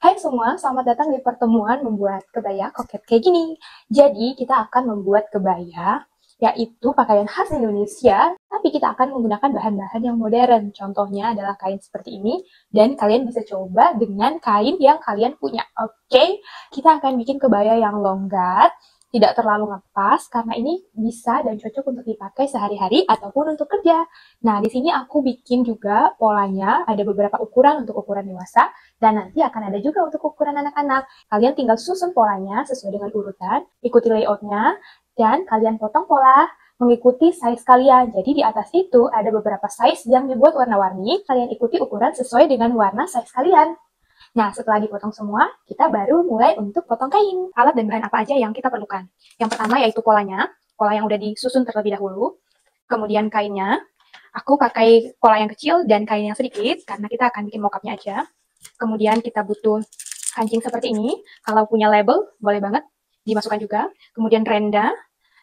Hai semua, selamat datang di pertemuan membuat kebaya koket kayak gini. Jadi, kita akan membuat kebaya, yaitu pakaian khas Indonesia, tapi kita akan menggunakan bahan-bahan yang modern. Contohnya adalah kain seperti ini, dan kalian bisa coba dengan kain yang kalian punya. Oke, kita akan bikin kebaya yang longgar, tidak terlalu ngepas, karena ini bisa dan cocok untuk dipakai sehari-hari ataupun untuk kerja. Nah, di sini aku bikin juga polanya, ada beberapa ukuran untuk ukuran dewasa, dan nanti akan ada juga untuk ukuran anak-anak. Kalian tinggal susun polanya sesuai dengan urutan, ikuti layoutnya, dan kalian potong pola mengikuti size kalian. Jadi di atas itu ada beberapa size yang dibuat warna-warni, kalian ikuti ukuran sesuai dengan warna size kalian. Nah, setelah dipotong semua, kita baru mulai untuk potong kain. Alat dan bahan apa aja yang kita perlukan? Yang pertama yaitu polanya, pola yang udah disusun terlebih dahulu. Kemudian kainnya, aku pakai pola yang kecil dan kain yang sedikit, karena kita akan bikin mockupnya aja. Kemudian kita butuh kancing seperti ini. Kalau punya label, boleh banget dimasukkan juga. Kemudian renda,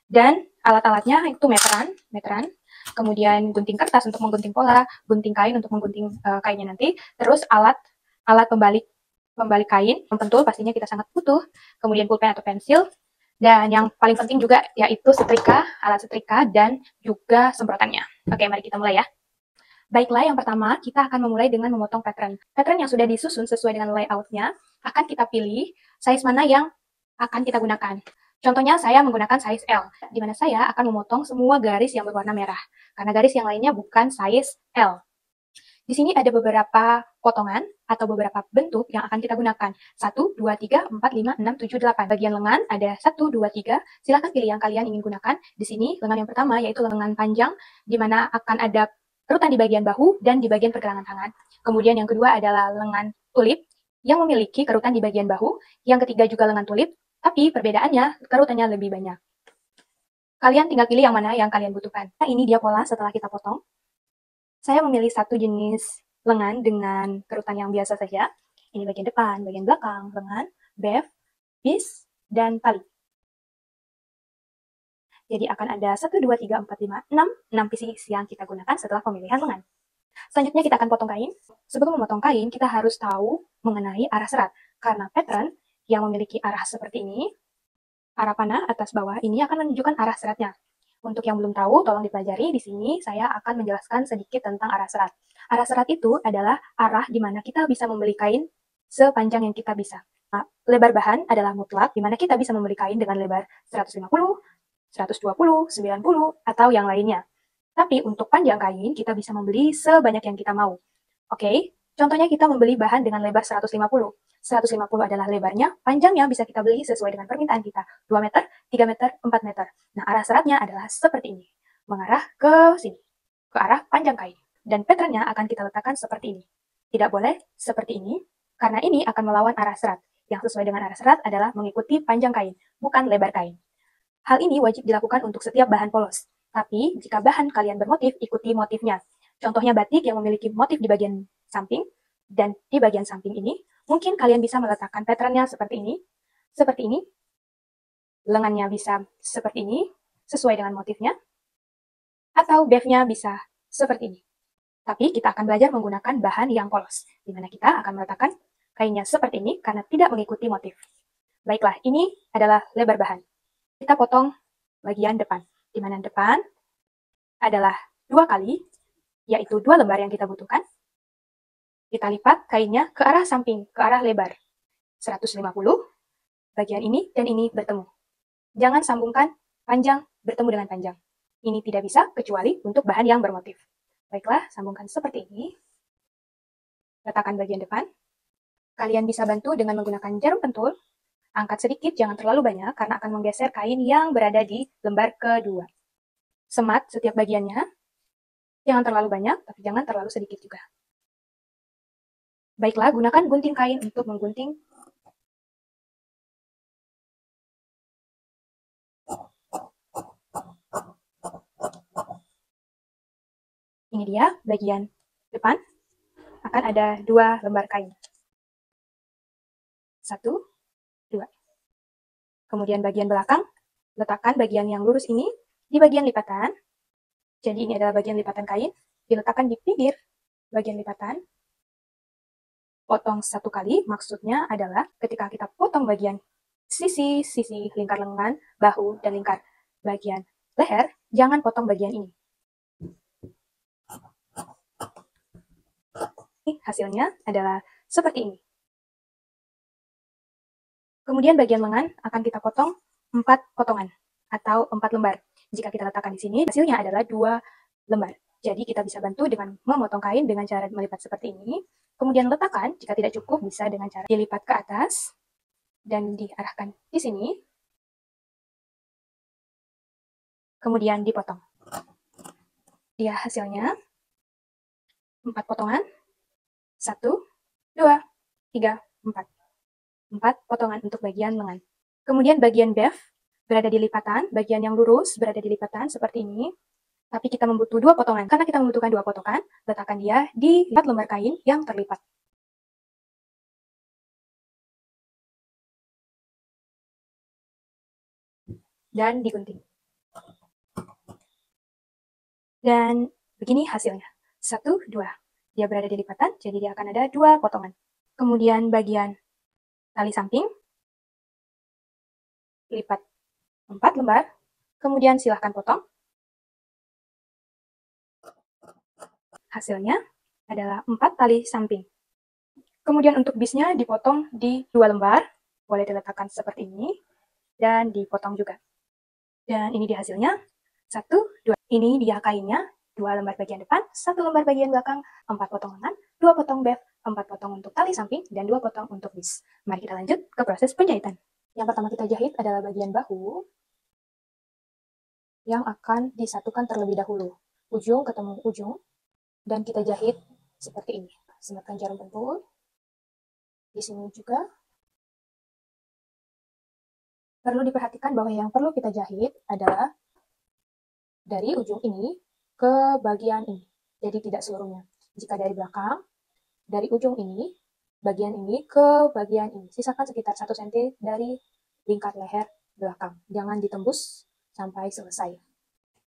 dan alat-alatnya itu meteran. Kemudian gunting kertas untuk menggunting pola, gunting kain untuk menggunting kainnya nanti. Terus alat pembalik kain, pentul pastinya kita sangat butuh. Kemudian pulpen atau pensil. Dan yang paling penting juga yaitu setrika, alat setrika, dan juga semprotannya. Oke, mari kita mulai ya. Baiklah, yang pertama kita akan memulai dengan memotong pattern. Pattern yang sudah disusun sesuai dengan layoutnya, akan kita pilih size mana yang akan kita gunakan. Contohnya saya menggunakan size L, di mana saya akan memotong semua garis yang berwarna merah, karena garis yang lainnya bukan size L. Di sini ada beberapa potongan atau beberapa bentuk yang akan kita gunakan. 1, 2, 3, 4, 5, 6, 7, 8. Bagian lengan ada 1, 2, 3. Silahkan pilih yang kalian ingin gunakan. Di sini lengan yang pertama yaitu lengan panjang, di mana akan ada kerutan di bagian bahu dan di bagian pergelangan tangan. Kemudian yang kedua adalah lengan tulip yang memiliki kerutan di bagian bahu. Yang ketiga juga lengan tulip, tapi perbedaannya kerutannya lebih banyak. Kalian tinggal pilih yang mana yang kalian butuhkan. Nah, ini dia pola setelah kita potong. Saya memilih satu jenis lengan dengan kerutan yang biasa saja. Ini bagian depan, bagian belakang, lengan, bev, bis, dan tali. Jadi akan ada 1, 2, 3, 4, 5, 6 pieces yang kita gunakan setelah pemilihan lengan. Selanjutnya kita akan potong kain. Sebelum memotong kain, kita harus tahu mengenai arah serat. Karena pattern yang memiliki arah seperti ini, arah panah atas bawah ini akan menunjukkan arah seratnya. Untuk yang belum tahu, tolong dipelajari. Di sini saya akan menjelaskan sedikit tentang arah serat. Arah serat itu adalah arah di mana kita bisa membeli kain sepanjang yang kita bisa. Nah, lebar bahan adalah mutlak, di mana kita bisa membeli kain dengan lebar 150, 120, 90, atau yang lainnya. Tapi untuk panjang kain, kita bisa membeli sebanyak yang kita mau. Oke, contohnya kita membeli bahan dengan lebar 150. 150 adalah lebarnya, panjangnya bisa kita beli sesuai dengan permintaan kita. 2 meter, 3 meter, 4 meter. Nah, arah seratnya adalah seperti ini. Mengarah ke sini, ke arah panjang kain. Dan patternnya akan kita letakkan seperti ini. Tidak boleh seperti ini, karena ini akan melawan arah serat. Yang sesuai dengan arah serat adalah mengikuti panjang kain, bukan lebar kain. Hal ini wajib dilakukan untuk setiap bahan polos. Tapi, jika bahan kalian bermotif, ikuti motifnya. Contohnya batik yang memiliki motif di bagian samping, dan di bagian samping ini, mungkin kalian bisa meletakkan patternnya seperti ini, lengannya bisa seperti ini, sesuai dengan motifnya, atau bev-nya bisa seperti ini. Tapi kita akan belajar menggunakan bahan yang polos, di mana kita akan meletakkan kainnya seperti ini karena tidak mengikuti motif. Baiklah, ini adalah lebar bahan. Kita potong bagian depan, di mana depan adalah 2 kali, yaitu 2 lembar yang kita butuhkan. Kita lipat kainnya ke arah samping, ke arah lebar. 150, bagian ini dan ini bertemu. Jangan sambungkan panjang bertemu dengan panjang. Ini tidak bisa kecuali untuk bahan yang bermotif. Baiklah, sambungkan seperti ini. Letakkan bagian depan. Kalian bisa bantu dengan menggunakan jarum pentul. Angkat sedikit, jangan terlalu banyak, karena akan menggeser kain yang berada di lembar kedua. Semat setiap bagiannya. Jangan terlalu banyak, tapi jangan terlalu sedikit juga. Baiklah, gunakan gunting kain untuk menggunting. Ini dia bagian depan. Akan ada 2 lembar kain. 1, 2. Kemudian bagian belakang, letakkan bagian yang lurus ini di bagian lipatan. Jadi ini adalah bagian lipatan kain, diletakkan di pinggir bagian lipatan. potong satu kali maksudnya adalah ketika kita potong bagian sisi lingkar lengan, bahu, dan lingkar bagian leher, jangan potong bagian ini. Hasilnya adalah seperti ini. Kemudian bagian lengan akan kita potong 4 potongan atau 4 lembar. Jika kita letakkan di sini, hasilnya adalah 2 lembar. Jadi kita bisa bantu dengan memotong kain dengan cara melipat seperti ini. Kemudian letakkan, jika tidak cukup bisa dengan cara dilipat ke atas dan diarahkan di sini. Kemudian dipotong. Dia hasilnya 4 potongan. 1, 2, 3, 4. 4 potongan untuk bagian lengan. Kemudian bagian bev berada di lipatan, bagian yang lurus berada di lipatan seperti ini. Tapi kita membutuh 2 potongan. Karena kita membutuhkan 2 potongan, letakkan dia di 4 lembar kain yang terlipat. Dan digunting. Dan begini hasilnya. 1, 2. Dia berada di lipatan, jadi dia akan ada 2 potongan. Kemudian bagian tali samping, lipat 4 lembar. Kemudian silahkan potong. Hasilnya adalah 4 tali samping. Kemudian untuk bisnya dipotong di 2 lembar, boleh diletakkan seperti ini, dan dipotong juga. Dan ini dia hasilnya, 1, 2. Ini dia kainnya, 2 lembar bagian depan, 1 lembar bagian belakang, 4 potong lengan, 2 potong bev, 4 potong untuk tali samping, dan 2 potong untuk bis. Mari kita lanjut ke proses penjahitan. Yang pertama kita jahit adalah bagian bahu, yang akan disatukan terlebih dahulu. Ujung ketemu ujung, dan kita jahit seperti ini. Sematkan jarum pentul. Di sini juga perlu diperhatikan bahwa yang perlu kita jahit adalah dari ujung ini ke bagian ini. Jadi tidak seluruhnya. Jika dari belakang, dari ujung ini, bagian ini ke bagian ini. Sisakan sekitar 1 cm dari lingkar leher belakang. Jangan ditembus sampai selesai.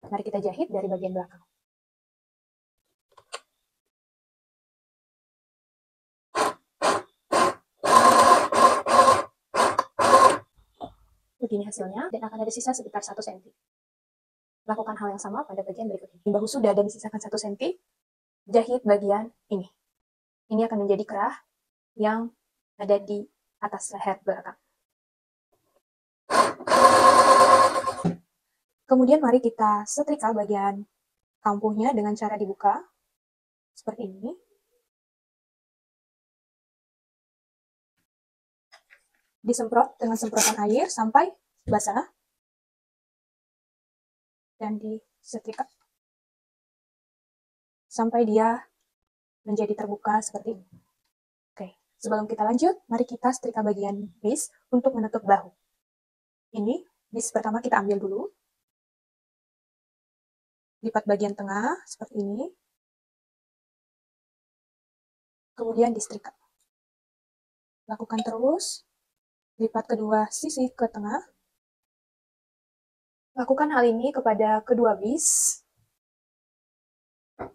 Mari kita jahit dari bagian belakang. Begini hasilnya, dan akan ada sisa sekitar 1 cm. Lakukan hal yang sama pada bagian berikutnya. Bahu sudah dan disisakan 1 cm, jahit bagian ini. Ini akan menjadi kerah yang ada di atas leher belakang. Kemudian mari kita setrika bagian kampuhnya dengan cara dibuka seperti ini. Disemprot dengan semprotan air sampai basah dan disetrika sampai dia menjadi terbuka seperti ini. Oke, sebelum kita lanjut, mari kita setrika bagian bis untuk menutup bahu. Ini bis pertama kita ambil dulu. Lipat bagian tengah seperti ini. Kemudian disetrika. Lakukan terus. Lipat kedua sisi ke tengah. Lakukan hal ini kepada kedua bis.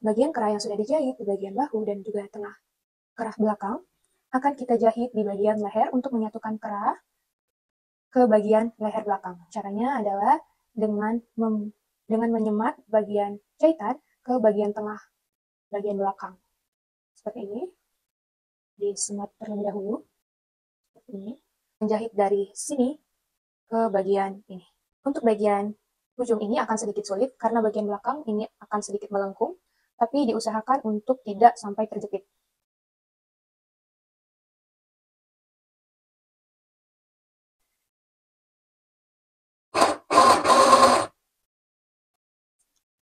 Bagian kerah yang sudah dijahit di bagian bahu dan juga tengah kerah belakang akan kita jahit di bagian leher untuk menyatukan kerah ke bagian leher belakang. Caranya adalah dengan menyemat bagian jahitan ke bagian tengah bagian belakang. Seperti ini. Disemat terlebih dahulu. Seperti ini. Menjahit dari sini ke bagian ini. Untuk bagian ujung ini akan sedikit sulit karena bagian belakang ini akan sedikit melengkung, tapi diusahakan untuk tidak sampai terjepit.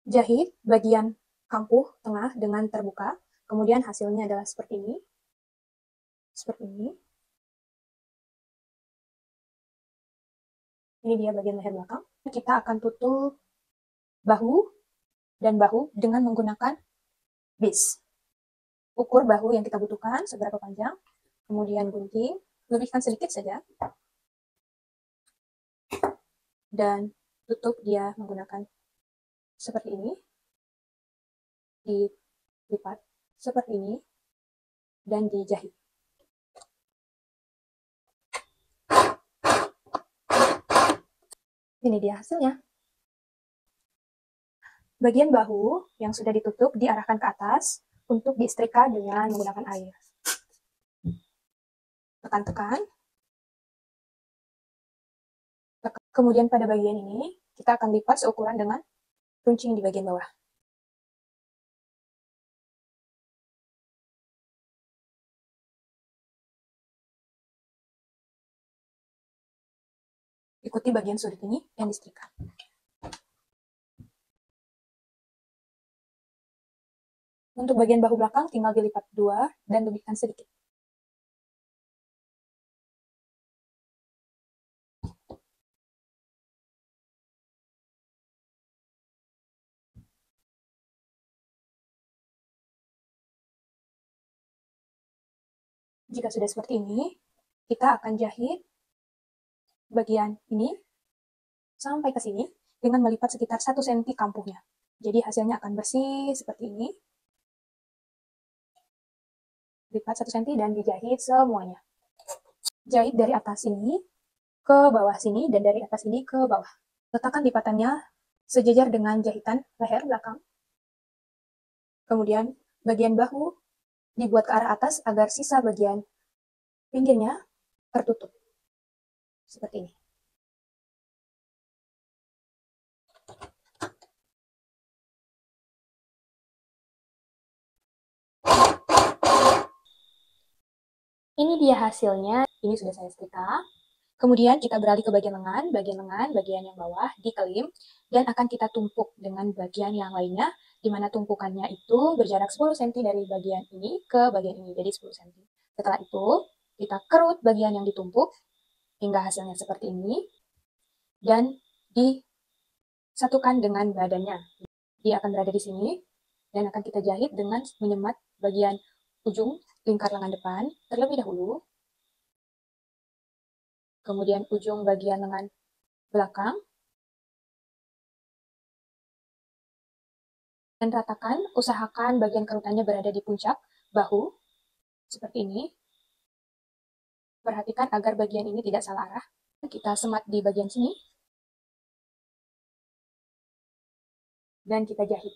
Jahit bagian kampuh tengah dengan terbuka, kemudian hasilnya adalah seperti ini. Seperti ini. Ini dia bagian leher belakang. Kita akan tutup bahu dan bahu dengan menggunakan bis. Ukur bahu yang kita butuhkan, seberapa panjang. Kemudian gunting, lebihkan sedikit saja. Dan tutup dia menggunakan seperti ini. Dilipat seperti ini. Dan dijahit. Ini dia hasilnya. Bagian bahu yang sudah ditutup diarahkan ke atas untuk disetrika dengan menggunakan air. Tekan-tekan. Kemudian pada bagian ini, kita akan lipat seukuran dengan runcing di bagian bawah. Ikuti bagian sudut ini yang disetrika. Untuk bagian bahu belakang tinggal dilipat dua dan lebihkan sedikit. Jika sudah seperti ini, kita akan jahit bagian ini sampai ke sini dengan melipat sekitar 1 cm kampuhnya. Jadi hasilnya akan bersih seperti ini. Lipat 1 cm dan dijahit semuanya. Jahit dari atas sini ke bawah sini dan dari atas ini ke bawah. Letakkan lipatannya sejajar dengan jahitan leher belakang. Kemudian bagian bahu dibuat ke arah atas agar sisa bagian pinggirnya tertutup. Seperti ini. Ini dia hasilnya. Ini sudah saya setrika. Kemudian kita beralih ke bagian lengan, bagian yang bawah dikelim, dan akan kita tumpuk dengan bagian yang lainnya, di mana tumpukannya itu berjarak 10 cm dari bagian ini ke bagian ini, jadi 10 cm. Setelah itu, kita kerut bagian yang ditumpuk, hingga hasilnya seperti ini, dan disatukan dengan badannya. Dia akan berada di sini, dan akan kita jahit dengan menyemat bagian ujung lingkar lengan depan terlebih dahulu, kemudian ujung bagian lengan belakang, dan ratakan, usahakan bagian kerutannya berada di puncak bahu, seperti ini. Perhatikan agar bagian ini tidak salah arah. Kita semat di bagian sini, dan kita jahit.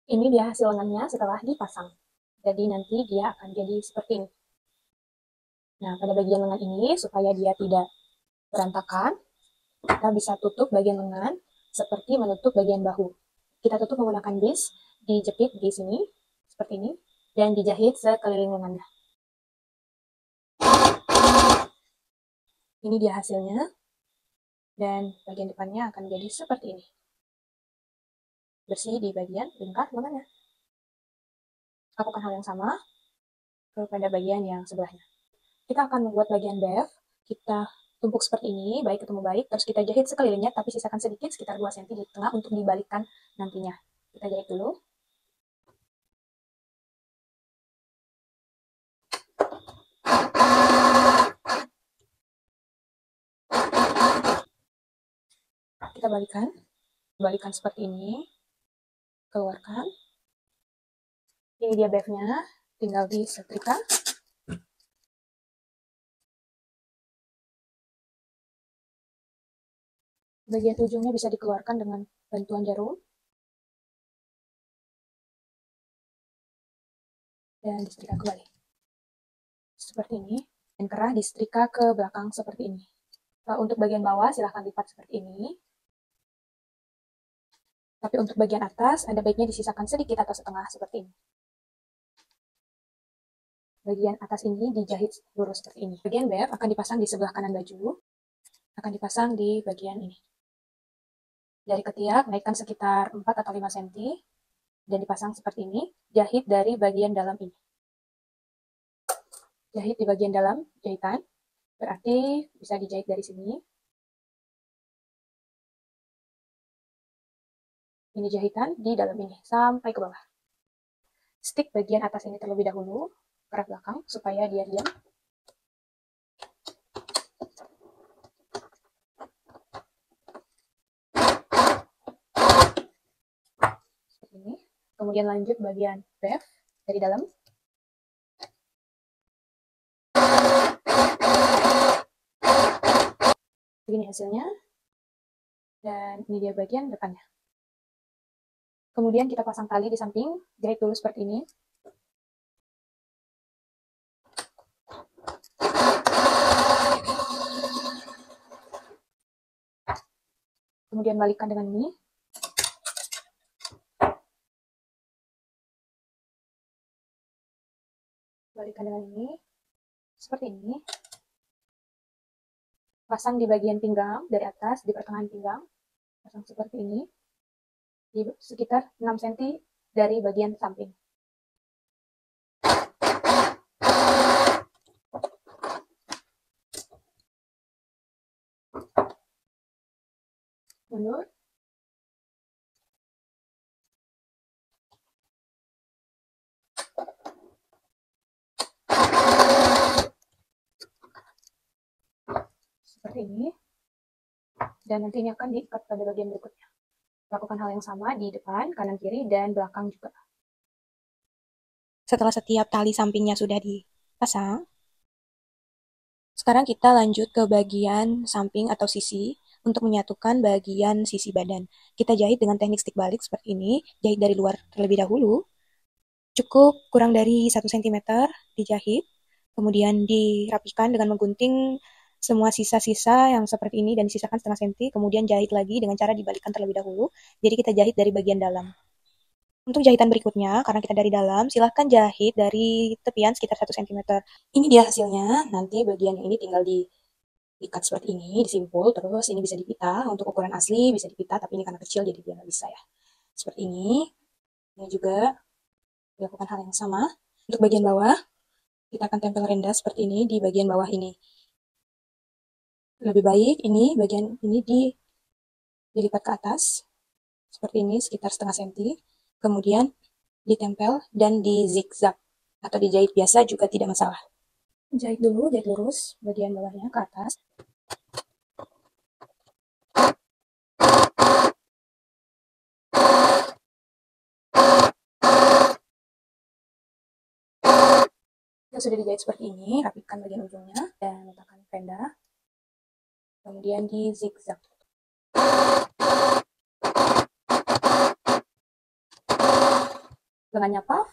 Ini dia hasil lengannya setelah dipasang. Jadi nanti dia akan jadi seperti ini. Nah, pada bagian lengan ini, supaya dia tidak berantakan, kita bisa tutup bagian lengan seperti menutup bagian bahu. Kita tutup menggunakan bis, dijepit di sini, seperti ini, dan dijahit sekeliling lengannya. Ini dia hasilnya, dan bagian depannya akan jadi seperti ini. Bersih di bagian lingkar lengannya. Lakukan hal yang sama kepada bagian yang sebelahnya. Kita akan membuat bagian bev, kita tumpuk seperti ini, baik ketemu baik, terus kita jahit sekelilingnya, tapi sisakan sedikit, sekitar 2 cm di tengah untuk dibalikkan nantinya. Kita jahit dulu. Kita balikan seperti ini, keluarkan. Ini dia bevnya, tinggal disetrika. Bagian ujungnya bisa dikeluarkan dengan bantuan jarum. Dan disetrika kembali. Seperti ini. Dan kerah disetrika ke belakang seperti ini. Untuk bagian bawah silahkan lipat seperti ini. Tapi untuk bagian atas, ada baiknya disisakan sedikit atau setengah seperti ini. Bagian atas ini dijahit lurus seperti ini. Bagian bev akan dipasang di sebelah kanan baju. Akan dipasang di bagian ini. Dari ketiak, naikkan sekitar 4 atau 5 cm. Dan dipasang seperti ini. Jahit dari bagian dalam ini. Jahit di bagian dalam jahitan. Berarti bisa dijahit dari sini. Ini jahitan di dalam ini, sampai ke bawah. Stick bagian atas ini terlebih dahulu, ke arah belakang, supaya dia diam. Seperti ini. Kemudian lanjut bagian bev dari dalam. ini hasilnya. Dan ini dia bagian depannya. Kemudian kita pasang tali di samping, jahit dulu seperti ini. Kemudian balikkan dengan ini. Balikkan dengan ini. Seperti ini. Pasang di bagian pinggang, dari atas, di pertengahan pinggang. Pasang seperti ini. Di sekitar 6 cm dari bagian samping. Mundur. Seperti ini. Dan nanti ini akan diikat pada bagian berikutnya. Lakukan hal yang sama di depan, kanan, kiri, dan belakang juga. Setelah setiap tali sampingnya sudah dipasang, sekarang kita lanjut ke bagian samping atau sisi untuk menyatukan bagian sisi badan. Kita jahit dengan teknik stick balik seperti ini, jahit dari luar terlebih dahulu. Cukup kurang dari 1 cm dijahit, kemudian dirapikan dengan menggunting semua sisa-sisa yang seperti ini dan disisakan setengah senti, kemudian jahit lagi dengan cara dibalikkan terlebih dahulu. Jadi kita jahit dari bagian dalam. Untuk jahitan berikutnya, karena kita dari dalam, silahkan jahit dari tepian sekitar 1 cm. Ini dia hasilnya, nanti bagian ini tinggal diikat seperti ini, disimpul, terus ini bisa dipita. Untuk ukuran asli bisa dipita, tapi ini karena kecil jadi dia nggak bisa ya. Seperti ini. Ini juga dilakukan hal yang sama. Untuk bagian bawah, kita akan tempel rendah seperti ini di bagian bawah ini. Lebih baik ini bagian ini dilipat ke atas seperti ini sekitar setengah senti, kemudian ditempel dan di zigzag atau dijahit biasa juga tidak masalah. Jahit dulu, jahit lurus bagian bawahnya ke atas. Sudah dijahit seperti ini, rapikan bagian ujungnya dan letakkan penda, kemudian di zigzag. Lengannya puff,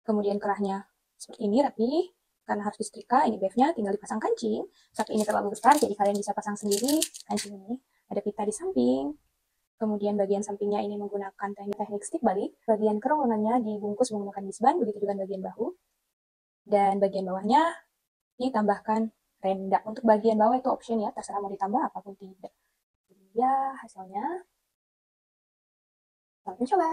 kemudian kerahnya seperti ini rapi, karena harus disetrika. Ini beefnya tinggal dipasang kancing. Satu ini terlalu besar, jadi kalian bisa pasang sendiri kancing ini. Ada pita di samping. Kemudian bagian sampingnya ini menggunakan teknik stick balik. Bagian kerongkongannya dibungkus menggunakan misban, begitu juga bagian bahu. Dan bagian bawahnya ditambahkan renda. Untuk bagian bawah itu option ya, terserah mau ditambah apapun tidak. Jadi ya hasilnya. Selamat mencoba.